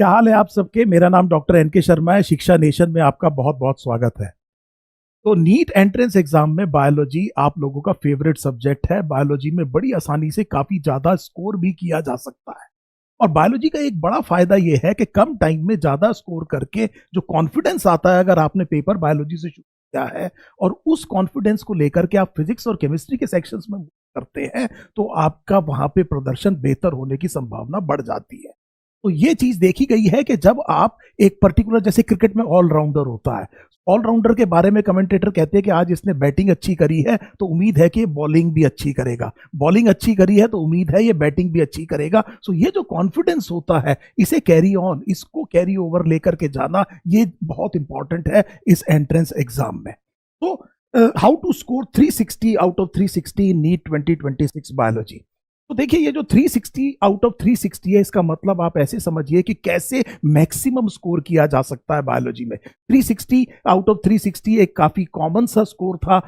क्या हाल है आप सबके। मेरा नाम डॉक्टर एनके शर्मा है। शिक्षा नेशन में आपका बहुत बहुत स्वागत है। तो नीट एंट्रेंस एग्जाम में बायोलॉजी आप लोगों का फेवरेट सब्जेक्ट है। बायोलॉजी में बड़ी आसानी से काफी ज्यादा स्कोर भी किया जा सकता है। और बायोलॉजी का एक बड़ा फायदा यह है कि कम टाइम में ज्यादा स्कोर करके जो कॉन्फिडेंस आता है, अगर आपने पेपर बायोलॉजी से शुरू किया है और उस कॉन्फिडेंस को लेकर के आप फिजिक्स और केमिस्ट्री के सेक्शंस में करते हैं, तो आपका वहां पे प्रदर्शन बेहतर होने की संभावना बढ़ जाती है। तो ये चीज देखी गई है कि जब आप एक पर्टिकुलर, जैसे क्रिकेट में ऑलराउंडर होता है, ऑलराउंडर के बारे में कमेंटेटर कहते हैं कि आज इसने बैटिंग अच्छी करी है तो उम्मीद है कि बॉलिंग भी अच्छी करेगा, बॉलिंग अच्छी करी है तो उम्मीद है ये बैटिंग भी अच्छी करेगा। सो ये जो कॉन्फिडेंस होता है, इसे कैरी ऑन, इसको कैरी ओवर लेकर के जाना, ये बहुत इंपॉर्टेंट है इस एंट्रेंस एग्जाम में। तो how to score 360 out of 360 in NEET 2026 biology. तो देखिए, ये जो 360 आउट ऑफ 360 है, इसका मतलब आप ऐसे समझिए कि कैसे मैक्सिमम स्कोर किया जा सकता है बायोलॉजी में। 360 आउट ऑफ 360 एक काफी कॉमन सा स्कोर था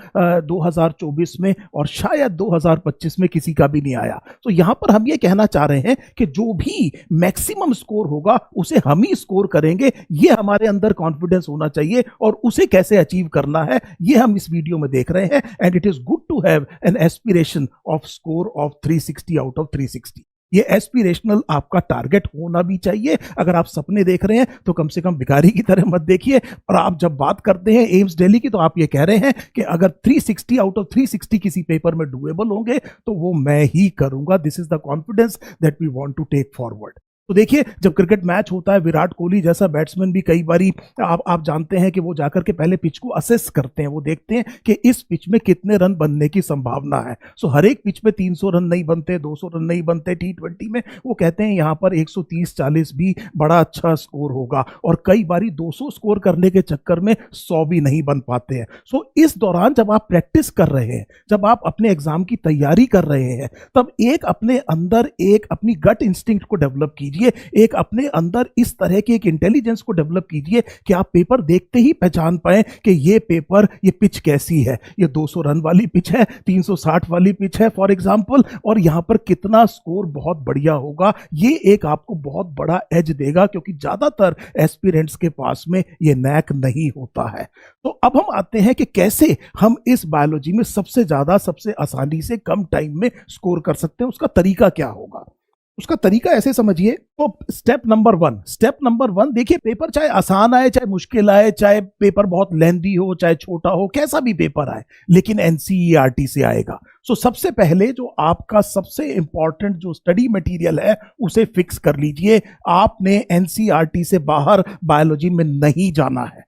2024 में, और शायद 2025 में किसी का भी नहीं आया। तो यहां पर हम ये कहना चाह रहे हैं कि जो भी मैक्सिमम स्कोर होगा उसे हम ही स्कोर करेंगे। ये हमारे अंदर कॉन्फिडेंस होना चाहिए, और उसे कैसे अचीव करना है ये हम इस वीडियो में देख रहे हैं। And it is good to have an aspiration of score of 360 out of 360। ये एस्पिरेशनल आपका टारगेट होना भी चाहिए। अगर आप सपने देख रहे हैं तो कम से कम भिखारी की तरह मत देखिए। और आप जब बात करते हैं एम्स दिल्ली की, तो आप ये कह रहे हैं कि अगर 360 आउट ऑफ 360 किसी पेपर में डुएबल होंगे तो वो मैं ही करूंगा। This is the confidence that we want to take forward. तो देखिए, जब क्रिकेट मैच होता है, विराट कोहली जैसा बैट्समैन भी कई बारी आप जानते हैं कि वो जाकर के पहले पिच को असेस करते हैं। वो देखते हैं कि इस पिच में कितने रन बनने की संभावना है। सो हर एक पिच में 300 रन नहीं बनते, 200 रन नहीं बनते। T20 में वो कहते हैं यहाँ पर 130-40 भी बड़ा अच्छा स्कोर होगा, और कई बारी 200 स्कोर करने के चक्कर में 100 भी नहीं बन पाते हैं। सो इस दौरान जब आप प्रैक्टिस कर रहे हैं, जब आप अपने एग्जाम की तैयारी कर रहे हैं, तब एक अपने अंदर एक अपनी गट इंस्टिंक्ट को डेवलप कीजिए। एक अपने अंदर इस तरह की एक इंटेलिजेंस को डेवलप कीजिए कि आप पेपर देखते ही पहचान पाए कि ये पेपर, ये पिच कैसी है। ये 200 रन वाली पिच है, 360 वाली पिच है फॉर एग्जांपल, और यहां पर कितना स्कोर बहुत बढ़िया होगा। ये एक आपको बहुत बड़ा एज देगा, क्योंकि ज्यादातर एस्पिरेंट्स के पास में ये नैक नहीं होता है। तो अब हम आते हैं कि कैसे हम इस बायोलॉजी में सबसे ज्यादा, सबसे आसानी से कम टाइम में स्कोर कर सकते हैं। उसका तरीका क्या होगा? उसका तरीका ऐसे समझिए। तो स्टेप नंबर वन, देखिए, पेपर चाहे आसान आए, चाहे मुश्किल आए, चाहे पेपर बहुत लेंथी हो, चाहे छोटा हो, कैसा भी पेपर आए, लेकिन एनसीईआरटी से आएगा। सो सबसे पहले जो आपका सबसे इंपॉर्टेंट जो स्टडी मटेरियल है उसे फिक्स कर लीजिए। आपने एनसीईआरटी से बाहर बायोलॉजी में नहीं जाना है।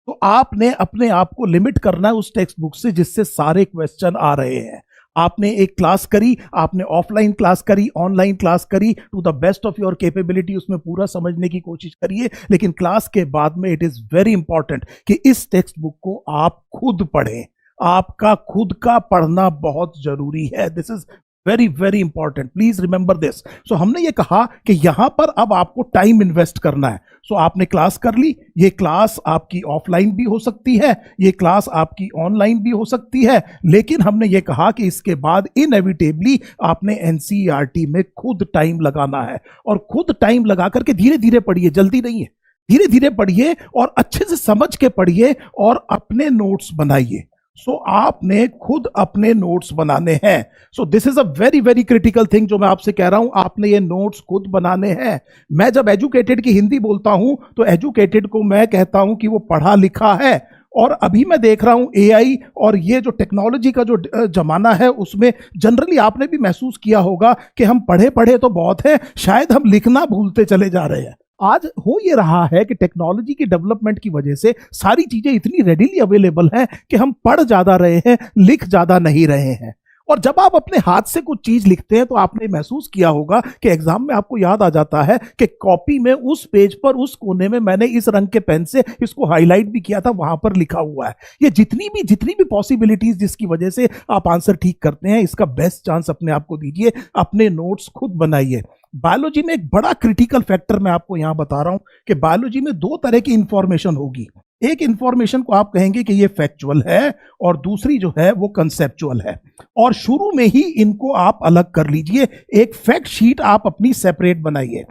तो आपने अपने आप को लिमिट करना है उस टेक्स्ट बुक से जिससे सारे क्वेश्चन आ रहे हैं। आपने एक क्लास करी, आपने ऑफलाइन क्लास करी, ऑनलाइन क्लास करी, to the best of your capability उसमें पूरा समझने की कोशिश करिए। लेकिन क्लास के बाद में इट इज वेरी इंपॉर्टेंट कि इस टेक्स्ट बुक को आप खुद पढ़ें। आपका खुद का पढ़ना बहुत जरूरी है। This is very very important, please remember this. So हमने ये कहा कि यहां पर अब आपको टाइम इन्वेस्ट करना है। सो आपने क्लास कर ली, ये क्लास आपकी ऑफलाइन भी हो सकती है, ये क्लास आपकी ऑनलाइन भी हो सकती है, लेकिन हमने ये कहा कि इसके बाद इनएविटेबली आपने एनसीईआरटी में खुद टाइम लगाना है। और खुद टाइम लगा करके धीरे धीरे पढ़िए, जल्दी नहीं है, धीरे धीरे पढ़िए और अच्छे से समझ के पढ़िए और अपने नोट्स बनाइए। सो आपने खुद अपने नोट्स बनाने हैं। So this is a very very critical thing जो मैं आपसे कह रहा हूं, आपने ये नोट्स खुद बनाने हैं। मैं जब एजुकेटेड की हिंदी बोलता हूं तो एजुकेटेड को मैं कहता हूं कि वो पढ़ा लिखा है। और अभी मैं देख रहा हूं एआई और ये जो टेक्नोलॉजी का जो जमाना है, उसमें जनरली आपने भी महसूस किया होगा कि हम पढ़े पढ़े तो बहुत है, शायद हम लिखना भूलते चले जा रहे हैं। आज हो ये रहा है कि टेक्नोलॉजी की डेवलपमेंट की वजह से सारी चीजें इतनी रेडीली अवेलेबल हैं कि हम पढ़ ज्यादा रहे हैं, लिख ज्यादा नहीं रहे हैं। और जब आप अपने हाथ से कुछ चीज लिखते हैं तो आपने महसूस किया होगा कि एग्जाम में आपको याद आ जाता है कि कॉपी में उस पेज पर, उस कोने में मैंने इस रंग के पेन से इसको हाईलाइट भी किया था, वहां पर लिखा हुआ है। ये जितनी भी पॉसिबिलिटीज जिसकी वजह से आप आंसर ठीक करते हैं, इसका बेस्ट चांस अपने आप को दीजिए। अपने नोट्स खुद बनाइए। बायोलॉजी में एक बड़ा क्रिटिकल फैक्टर मैं आपको यहां बता रहा हूं कि बायोलॉजी में दो तरह की इंफॉर्मेशन होगी। एक इंफॉर्मेशन को आप कहेंगे कि ये फैक्चुअल है, और दूसरी जो है वो कंसेप्चुअल है। और शुरू में ही इनको आप अलग कर लीजिए। एक फैक्ट शीट आप अपनी सेपरेट बनाइए।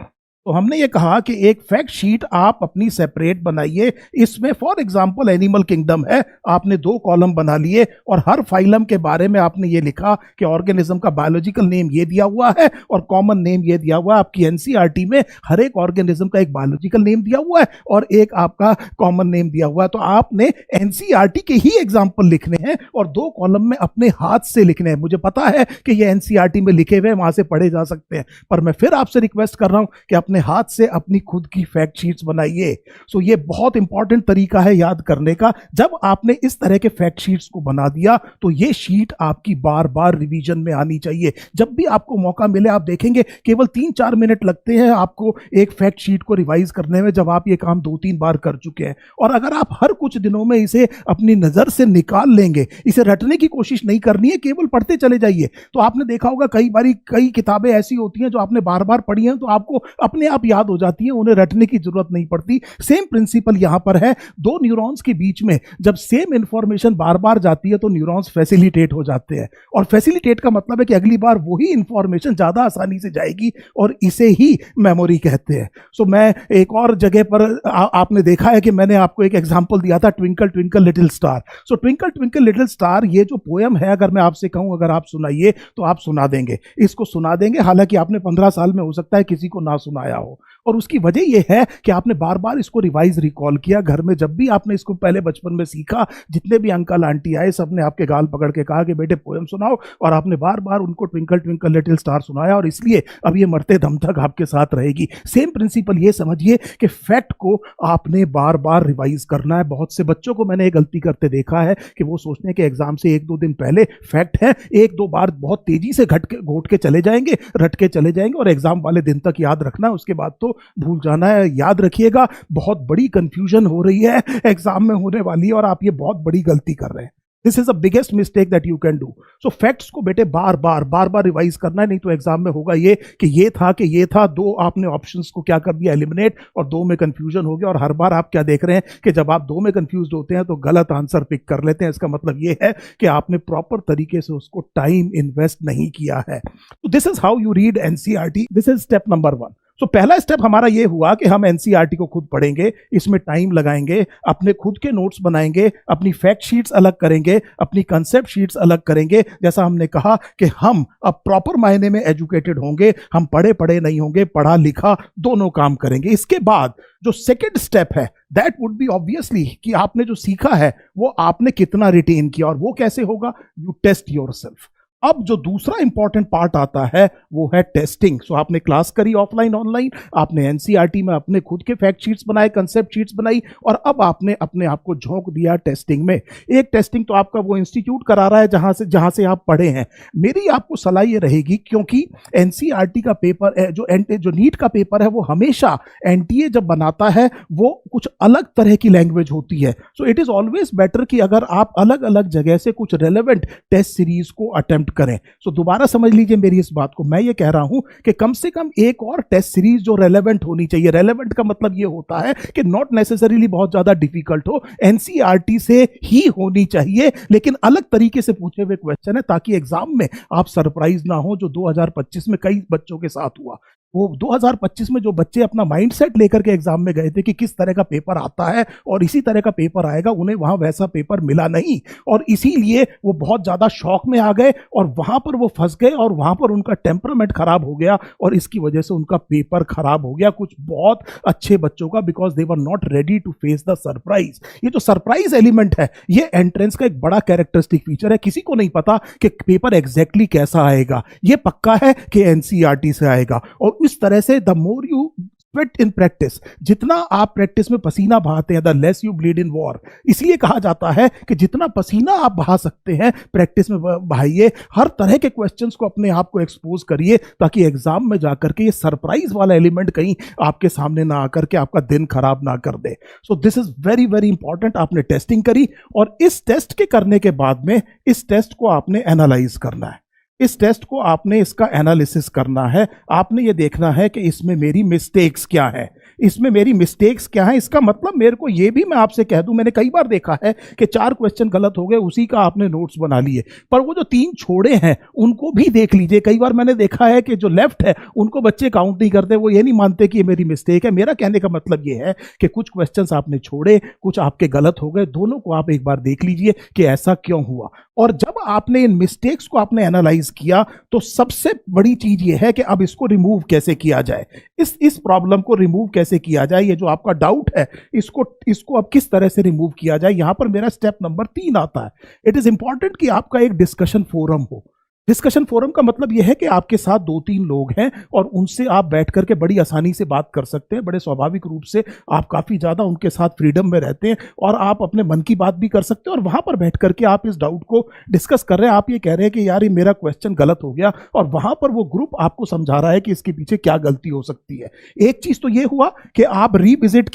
तो हमने ये कहा कि एक फैक्ट शीट आप अपनी सेपरेट बनाइए। इसमें फॉर एग्जांपल एनिमल किंगडम है, आपने 2 कॉलम बना लिए और हर फाइलम के बारे में आपने ये लिखा कि ऑर्गेनिज्म का बायोलॉजिकल नेम ये दिया हुआ है और कॉमन नेम ये दिया हुआ है। आपकी एनसीईआरटी में हर एक ऑर्गेनिज्म का एक बायोलॉजिकल नेम दिया हुआ है और एक आपका कॉमन नेम दिया हुआ है। तो आपने एनसीईआरटी के ही एग्जाम्पल लिखने हैं और 2 कॉलम में अपने हाथ से लिखने हैं। मुझे पता है कि ये एनसीईआरटी में लिखे हुए वहां से पढ़े जा सकते हैं, पर मैं फिर आपसे रिक्वेस्ट कर रहा हूं कि अपने हाथ से अपनी खुद की फैक्ट शीट्स बनाइए। सो ये बहुत इंपॉर्टेंट तरीका है याद करने का। जब आपने इस तरह के फैक्ट शीट्स को बना दिया तो ये शीट आपकी बार बार रिवीजन में आनी चाहिए। जब भी आपको मौका मिले आप देखेंगे केवल 3-4 मिनट लगते हैं आपको एक फैक्ट शीट को रिवाइज करने में, जब आप ये काम 2-3 बार कर चुके हैं। और अगर आप हर कुछ दिनों में इसे अपनी नजर से निकाल लेंगे, इसे रटने की कोशिश नहीं करनी है, केवल पढ़ते चले जाइए। तो आपने देखा होगा कई बारी कई किताबें ऐसी होती हैं जो आपने बार बार पढ़ी हैं तो आपको अपने आप याद हो जाती है, उन्हें रटने की जरूरत नहीं पड़ती। सेम प्रिंसिपल यहां पर है। 2 न्यूरॉन्स के बीच में जब सेम इंफॉर्मेशन बार बार जाती है तो न्यूरॉन्स फैसिलिटेट हो जाते हैं, और फैसिलिटेट का मतलब है कि अगली बार वही इंफॉर्मेशन ज्यादा आसानी से जाएगी, और इसे ही मेमोरी कहते हैं। सो मैं एक और जगह पर आपने देखा है कि मैंने आपको एक एग्जांपल दिया था, ट्विंकल ट्विंकल लिटिल स्टार। सो ट्विंकल ट्विंकल लिटिल स्टार ये जो पोयम है, अगर मैं आपसे कहूं अगर आप सुनाइए तो आप सुना देंगे, इसको सुना देंगे। हालांकि आपने 15 साल में हो सकता है किसी को ना सुनाया हो, और उसकी वजह यह है कि आपने बार बार इसको रिवाइज रिकॉल किया। घर में जब भी आपने इसको पहले बचपन में सीखा, जितने भी अंकल आंटी आए सबने आपके गाल पकड़ के कहा कि बेटे पोयम सुनाओ, और आपने बार बार उनको ट्विंकल ट्विंकल लिटिल स्टार सुनाया, और इसलिए अब ये मरते दम तक आपके साथ रहेगी। सेम प्रिंसिपल ये समझिए कि फैक्ट को आपने बार बार रिवाइज करना है। बहुत से बच्चों को मैंने एक गलती करते देखा है कि वो सोचते हैं कि एग्जाम से 1-2 दिन पहले फैक्ट है, 1-2 बार बहुत तेजी से घोट के चले जाएंगे, रट के चले जाएंगे, और एग्जाम वाले दिन तक याद रखना है, उसके बाद तो भूल जाना है। याद रखिएगा, बहुत बड़ी कंफ्यूजन हो रही है, एग्जाम में होने वाली है, और आप ये बहुत बड़ी गलती कर रहे हैं। This is the biggest mistake that you can do. So facts को बेटे बार बार रिवाइज करना है, नहीं तो एग्जाम में होगा ये कि ये था कि ये था, 2 आपने ऑप्शंस को क्या कर दिया, एलिमिनेट, और 2 में कंफ्यूजन हो गया। और हर बार आप क्या देख रहे हैं कि जब आप 2 में कंफ्यूज होते हैं तो गलत आंसर पिक कर लेते हैं। इसका मतलब ये है कि आपने प्रॉपर तरीके से उसको टाइम इन्वेस्ट नहीं किया है। तो this is how you read NCERT. This is step number 1। तो पहला स्टेप हमारा ये हुआ कि हम एनसीईआरटी को खुद पढ़ेंगे, इसमें टाइम लगाएंगे, अपने खुद के नोट्स बनाएंगे, अपनी फैक्ट शीट्स अलग करेंगे, अपनी कंसेप्ट शीट्स अलग करेंगे। जैसा हमने कहा कि हम अब प्रॉपर मायने में एजुकेटेड होंगे, हम पढ़े पढ़े नहीं होंगे, पढ़ा लिखा दोनों काम करेंगे। इसके बाद जो सेकेंड स्टेप है दैट वुड बी ऑब्वियसली कि आपने जो सीखा है वो आपने कितना रिटेन किया, और वो कैसे होगा, यू टेस्ट योरसेल्फ। अब जो दूसरा इंपॉर्टेंट पार्ट आता है वो है टेस्टिंग। सो आपने क्लास करी ऑफलाइन ऑनलाइन, आपने एनसीईआरटी में अपने खुद के फैक्ट शीट्स बनाए, कंसेप्ट शीट्स बनाई, और अब आपने अपने आप को झोंक दिया टेस्टिंग में। एक टेस्टिंग तो आपका वो इंस्टीट्यूट करा रहा है जहां से आप पढ़े हैं। मेरी आपको सलाह ये रहेगी, क्योंकि एनसीईआरटी का पेपर जो नीट का पेपर है वो हमेशा एनटीए जब बनाता है वो कुछ अलग तरह की लैंग्वेज होती है। So it is always better कि अगर आप अलग अलग जगह से कुछ रेलेवेंट टेस्ट सीरीज को अटेम्प्ट करें। सो दोबारा समझ लीजिए मेरी इस बात को, मैं ये कह रहा हूं कि कम से कम एक और टेस्ट सीरीज जो रेलेवेंट होनी चाहिए। रेलेवेंट का मतलब ये होता है कि नॉट नेसेसरीली बहुत ज्यादा डिफिकल्ट हो, एनसीईआरटी से ही होनी चाहिए, लेकिन अलग तरीके से पूछे हुए क्वेश्चन है, ताकि एग्जाम में आप सरप्राइज ना हो, जो 2025 में कई बच्चों के साथ हुआ। वो 2025 में जो बच्चे अपना माइंडसेट लेकर के एग्जाम में गए थे कि किस तरह का पेपर आता है और इसी तरह का पेपर आएगा, उन्हें वहां वैसा पेपर मिला नहीं, और इसीलिए वो बहुत ज्यादा शॉक में आ गए और वहां पर वो फंस गए, और वहां पर उनका टेम्परामेंट खराब हो गया, और इसकी वजह से उनका पेपर खराब हो गया कुछ बहुत अच्छे बच्चों का, because they were not ready to face the surprise. ये जो सरप्राइज एलिमेंट है ये एंट्रेंस का एक बड़ा कैरेक्टरिस्टिक फीचर है। किसी को नहीं पता कि पेपर एग्जैक्टली कैसा आएगा, ये पक्का है कि एनसीईआरटी से आएगा। और इस तरह से the more you sweat in practice, जितना आप प्रैक्टिस में पसीना बहाते हैं, the less you bleed in war. इसलिए कहा जाता है कि जितना पसीना आप बहा सकते हैं प्रैक्टिस में बहाइए, हर तरह के क्वेश्चंस को अपने आप को एक्सपोज करिए, ताकि एग्जाम में जाकर के ये सरप्राइज वाला एलिमेंट कहीं आपके सामने ना आकर के आपका दिन खराब ना कर दे। So this is very very important. आपने टेस्टिंग करी, और इस टेस्ट के करने के बाद में इस टेस्ट को आपने एनालाइज करना है। इस टेस्ट को आपने इसका एनालिसिस करना है। आपने ये देखना है कि इसमें मेरी मिस्टेक्स क्या है, इसमें मेरी मिस्टेक्स क्या हैं, इसका मतलब मेरे को ये भी मैं आपसे कह दूं, मैंने कई बार देखा है कि 4 क्वेश्चन गलत हो गए, उसी का आपने नोट्स बना लिए, पर वो जो 3 छोड़े हैं उनको भी देख लीजिए। कई बार मैंने देखा है कि जो लेफ्ट है उनको बच्चे काउंट नहीं करते, वो ये नहीं मानते कि ये मेरी मिस्टेक है। मेरा कहने का मतलब ये है कि कुछ क्वेश्चंस आपने छोड़े, कुछ आपके गलत हो गए, दोनों को आप एक बार देख लीजिए कि ऐसा क्यों हुआ। और जब आपने इन मिस्टेक्स को आपने एनालाइज किया तो सबसे बड़ी चीज ये है कि अब इसको रिमूव कैसे किया जाए, इस प्रॉब्लम को रिमूव कैसे किया जाए, ये जो आपका डाउट है इसको इसको अब किस तरह से रिमूव किया जाए। यहां पर मेरा स्टेप नंबर 3 आता है। इट इज इंपॉर्टेंट कि आपका एक डिस्कशन फोरम हो। डिस्कशन फोरम का मतलब यह है कि आपके साथ 2-3 लोग हैं और उनसे आप बैठ करके बड़ी आसानी से बात कर सकते हैं, बड़े स्वाभाविक रूप से आप काफी ज्यादा उनके साथ फ्रीडम में रहते हैं और आप अपने मन की बात भी कर सकते हैं। और वहां पर बैठ करके आप इस डाउट को डिस्कस कर रहे हैं, आप ये कह रहे हैं कि यार ये मेरा क्वेश्चन गलत हो गया, और वहां पर वो ग्रुप आपको समझा रहा है कि इसके पीछे क्या गलती हो सकती है। एक चीज तो ये हुआ कि आप रिविजिट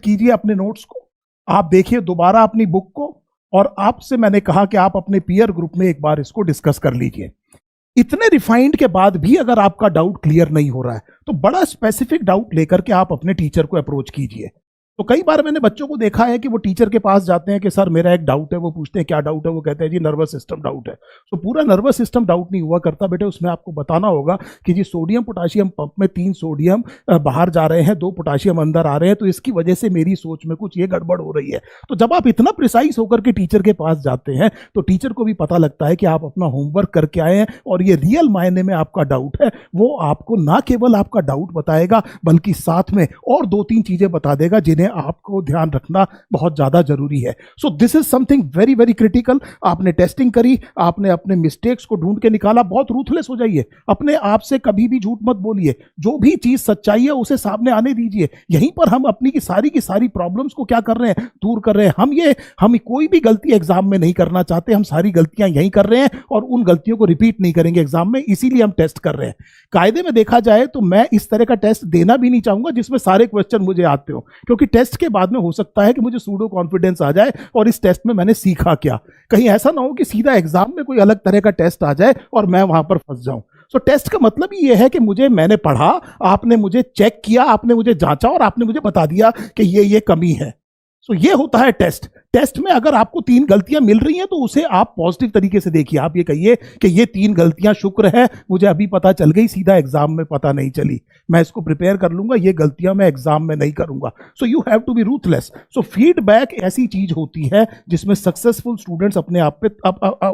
कीजिए अपने नोट्स को, आप देखिए दोबारा अपनी बुक को, और आपसे मैंने कहा कि आप अपने पीयर ग्रुप में एक बार इसको डिस्कस कर लीजिए। इतने रिफाइंड के बाद भी अगर आपका डाउट क्लियर नहीं हो रहा है तो बड़ा स्पेसिफिक डाउट लेकर के आप अपने टीचर को अप्रोच कीजिए। तो कई बार मैंने बच्चों को देखा है कि वो टीचर के पास जाते हैं कि सर मेरा एक डाउट है, वो पूछते हैं क्या डाउट है, वो कहते हैं जी नर्वस सिस्टम डाउट है। तो पूरा नर्वस सिस्टम डाउट नहीं हुआ करता बेटे, उसमें आपको बताना होगा कि जी सोडियम पोटाशियम पंप में 3 सोडियम बाहर जा रहे हैं, 2 पोटाशियम अंदर आ रहे हैं, तो इसकी वजह से मेरी सोच में कुछ ये गड़बड़ हो रही है। तो जब आप इतना प्रिसाइज होकर के टीचर के पास जाते हैं तो टीचर को भी पता लगता है कि आप अपना होमवर्क करके आए हैं और ये रियल मायने में आपका डाउट है। वो आपको ना केवल आपका डाउट बताएगा बल्कि साथ में और 2-3 चीजें बता देगा जिन्हें आपको ध्यान रखना बहुत ज्यादा जरूरी है। सो this is something very very critical. आपने टेस्टिंग करी, आपने अपने मिस्टेक्स को ढूंढ के निकाला, बहुत रूथलेस हो जाइए, अपने आप से कभी भी झूठ मत बोलिए, जो भी चीज सच्चाई है उसे सामने आने दीजिए। यहीं पर हम अपनी की सारी प्रॉब्लम्स को क्या कर रहे हैं, दूर कर रहे हैं। हम कोई भी गलती एग्जाम में नहीं करना चाहते, हम सारी गलतियां यहीं कर रहे हैं और उन गलतियों को रिपीट नहीं करेंगे एग्जाम में, इसीलिए हम टेस्ट कर रहे हैं। कायदे में देखा जाए तो मैं इस तरह का टेस्ट देना भी नहीं चाहूंगा जिसमें सारे क्वेश्चन मुझे आते हो, क्योंकि टेस्ट के बाद में हो सकता है कि मुझे सूडो कॉन्फिडेंस आ जाए और इस टेस्ट में मैंने सीखा क्या, कहीं ऐसा ना हो कि सीधा एग्जाम में कोई अलग तरह का टेस्ट आ जाए और मैं वहां पर फंस जाऊं। सो टेस्ट का मतलब ही यह है कि मैंने पढ़ा, आपने मुझे चेक किया, आपने मुझे जांचा और आपने मुझे बता दिया कि ये कमी है। सो ये होता है टेस्ट। टेस्ट में अगर आपको 3 गलतियां मिल रही हैं तो उसे आप पॉजिटिव तरीके से देखिए, आप ये कहिए कि ये 3 गलतियां शुक्र है मुझे अभी पता चल गई, सीधा एग्जाम में पता नहीं चली, मैं इसको प्रिपेयर कर लूंगा, ये गलतियां मैं एग्जाम में नहीं करूंगा। So you have to be ruthless. So feedback ऐसी चीज होती है जिसमें सक्सेसफुल स्टूडेंट्स अपने आप पे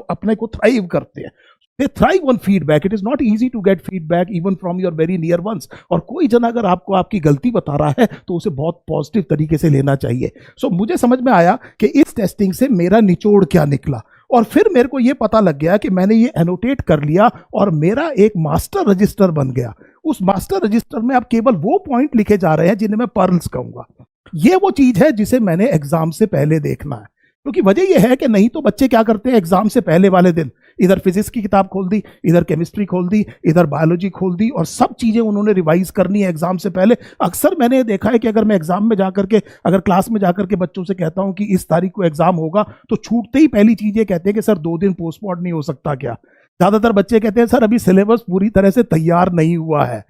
अपने को थ्राइव करते हैं। They thrive on feedback. It is not easy to get feedback even from your very near ones. और कोई जन अगर आपको आपकी गलती बता रहा है तो उसे बहुत पॉजिटिव तरीके से लेना चाहिए। सो मुझे समझ में आया कि इस टेस्टिंग से मेरा निचोड़ क्या निकला, और फिर मेरे को यह पता लग गया कि मैंने ये एनोटेट कर लिया और मेरा एक मास्टर रजिस्टर बन गया। उस मास्टर रजिस्टर में अब केवल वो पॉइंट लिखे जा रहे हैं जिन्हें मैं पर्ल्स कहूंगा। ये वो चीज है जिसे मैंने एग्जाम से पहले देखना है, क्योंकि वजह यह है कि नहीं तो बच्चे क्या करते हैं, एग्जाम से पहले वाले दिन इधर फिजिक्स की किताब खोल दी, इधर केमिस्ट्री खोल दी, इधर बायोलॉजी खोल दी, और सब चीजें उन्होंने रिवाइज करनी है एग्जाम से पहले। अक्सर मैंने देखा है कि अगर मैं एग्जाम में जाकर के, अगर क्लास में जाकर के बच्चों से कहता हूं कि इस तारीख को एग्जाम होगा, तो छूटते ही पहली चीज ये कहते हैं कि सर 2 दिन पोस्टपोन नहीं हो सकता क्या। ज्यादातर बच्चे कहते हैं सर अभी सिलेबस पूरी तरह से तैयार नहीं हुआ है।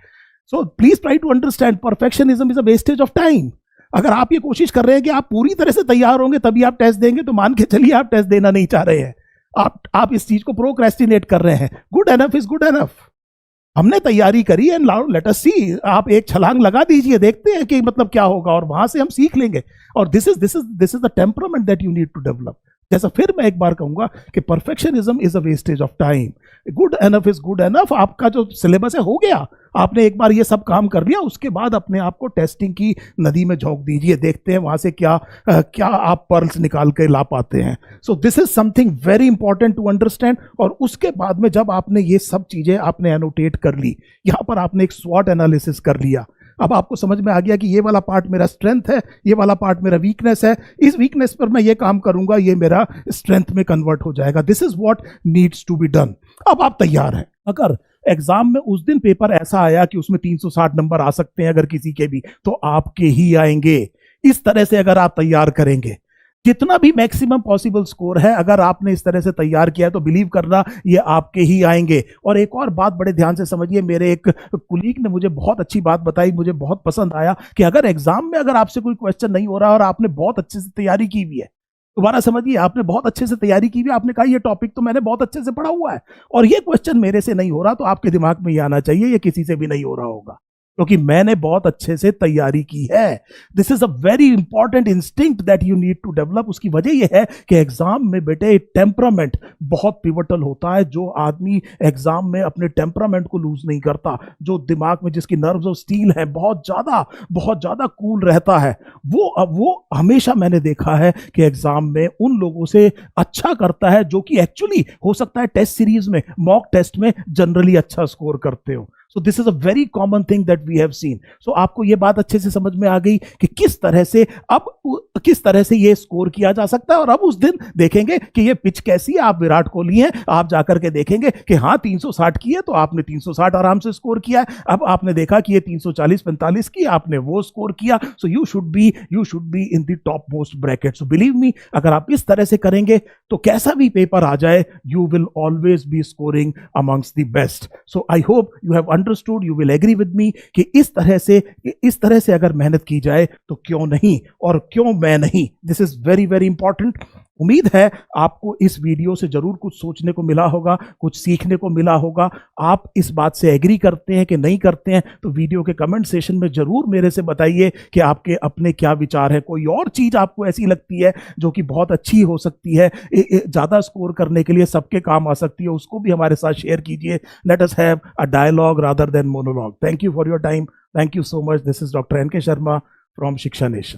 So please try to understand, perfectionism is a wastage of time. अगर आप ये कोशिश कर रहे हैं कि आप पूरी तरह से तैयार होंगे तभी आप टेस्ट देंगे, तो मान के चलिए आप टेस्ट देना नहीं चाह रहे हैं, आप इस चीज को प्रोक्रेस्टिनेट कर रहे हैं। Good enough is good enough. हमने तैयारी करी एंड लेट अस सी, आप एक छलांग लगा दीजिए, देखते हैं कि मतलब क्या होगा, और वहां से हम सीख लेंगे। और this is the temperament that you need to develop. जैसा फिर मैं एक बार कहूंगा कि perfectionism is a wastage of time, good enough is good enough. आपका जो सिलेबस है हो गया, आपने एक बार ये सब काम कर लिया, उसके बाद अपने आप को टेस्टिंग की नदी में झोंक दीजिए, देखते हैं वहां से क्या आप पर्ल्स निकाल के ला पाते हैं। So this is something very important to understand. और उसके बाद में जब आपने ये सब चीजें आपने एनोटेट कर ली, यहां पर आपने एक स्वॉट एनालिसिस कर लिया, अब आपको समझ में आ गया कि ये वाला पार्ट मेरा स्ट्रेंथ है, ये वाला पार्ट मेरा वीकनेस है, इस वीकनेस पर मैं ये काम करूंगा, ये मेरा स्ट्रेंथ में कन्वर्ट हो जाएगा। This is what needs to be done. अब आप तैयार हैं। अगर एग्जाम में उस दिन पेपर ऐसा आया कि उसमें 360 नंबर आ सकते हैं अगर किसी के भी, तो आपके ही आएंगे। इस तरह से अगर आप तैयार करेंगे, जितना भी मैक्सिमम पॉसिबल स्कोर है, अगर आपने इस तरह से तैयार किया है तो बिलीव करना ये आपके ही आएंगे। और एक और बात बड़े ध्यान से समझिए, मेरे एक कुलीग ने मुझे बहुत अच्छी बात बताई, मुझे बहुत पसंद आया कि अगर एग्जाम में अगर आपसे कोई क्वेश्चन नहीं हो रहा और आपने बहुत अच्छे से तैयारी की हुई है, दोबारा समझिए, आपने बहुत अच्छे से तैयारी की हुई, आपने कहा ये टॉपिक तो मैंने बहुत अच्छे से पढ़ा हुआ है और ये क्वेश्चन मेरे से नहीं हो रहा, तो आपके दिमाग में ये आना चाहिए ये किसी से भी नहीं हो रहा होगा, क्योंकि मैंने बहुत अच्छे से तैयारी की है। This is a very important instinct that you need to develop. उसकी वजह यह है कि एग्जाम में बेटे टेम्परामेंट बहुत पिवटल होता है। जो आदमी एग्जाम में अपने टेम्परामेंट को लूज नहीं करता, जो दिमाग में जिसकी नर्व्स ऑफ स्टील है, बहुत ज्यादा कूल रहता है, वो हमेशा मैंने देखा है कि एग्जाम में उन लोगों से अच्छा करता है जो कि एक्चुअली हो सकता है टेस्ट सीरीज में, मॉक टेस्ट में जनरली अच्छा स्कोर करते हो। So this is a very common thing that we have seen. So आपको ये बात अच्छे से समझ में आ गई कि किस तरह से ये स्कोर किया जा सकता है। और अब उस दिन देखेंगे कि ये पिच कैसी है। आप विराट कोहली हैं, आप जाकर के देखेंगे कि हाँ 360 की है तो आपने 360 आराम से स्कोर किया है। अब आपने देखा कि ये 340-45 की, आपने वो स्कोर किया। So you should be in the top most bracket. So believe me, अगर आप इस तरह से करेंगे तो कैसा भी पेपर आ जाए, you will always be scoring amongst the best. So I hope you have understood, you will agree with me कि इस तरह से अगर मेहनत की जाए तो क्यों नहीं, और क्यों मैं नहीं। This is very very important. उम्मीद है आपको इस वीडियो से जरूर कुछ सोचने को मिला होगा, कुछ सीखने को मिला होगा। आप इस बात से एग्री करते हैं कि नहीं करते हैं तो वीडियो के कमेंट सेशन में जरूर मेरे से बताइए कि आपके अपने क्या विचार है। कोई और चीज आपको ऐसी लगती है जो कि बहुत अच्छी हो सकती है, ज्यादा स्कोर करने के लिए सबके काम आ सकती है, उसको भी हमारे साथ शेयर कीजिए। Let us have a dialogue rather than monologue. Thank you for your time. Thank you so much. This is doctor N K Sharma from शिक्षा नेशन।